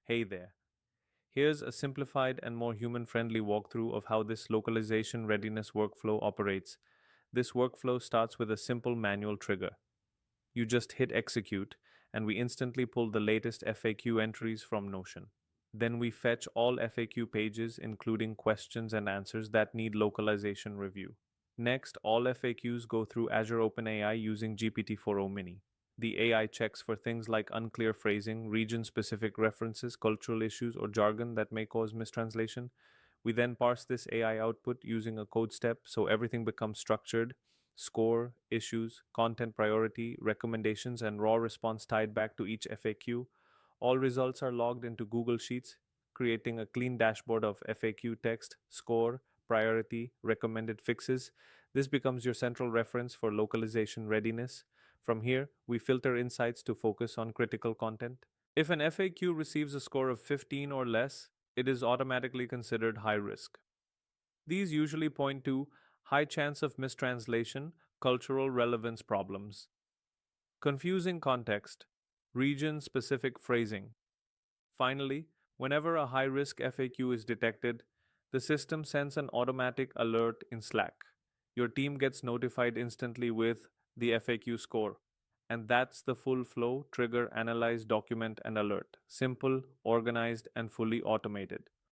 Hey there. Here's a simplified and more human-friendly walkthrough of how this localization readiness workflow operates. This workflow starts with a simple manual trigger. You just hit execute, and we instantly pull the latest FAQ entries from Notion. Then we fetch all FAQ pages, including questions and answers that need localization review. Next, all FAQs go through Azure OpenAI using GPT-4o Mini. The AI checks for things like unclear phrasing, region-specific references, cultural issues, or jargon that may cause mistranslation. We then parse this AI output using a code step so everything becomes structured: score, issues, content priority, recommendations, and raw response tied back to each FAQ. All results are logged into Google Sheets, creating a clean dashboard of FAQ text, score, priority, recommended fixes. This becomes your central reference for localization readiness. From here, we filter insights to focus on critical content. If an FAQ receives a score of 15 or less, it is automatically considered high risk. These usually point to high chance of mistranslation, cultural relevance problems, confusing context, region specific phrasing. Finally, whenever a high risk FAQ is detected, the system sends an automatic alert in Slack. Your team gets notified instantly with the FAQ score. And that's the full flow: trigger, analyze, document, and alert. Simple, organized, and fully automated.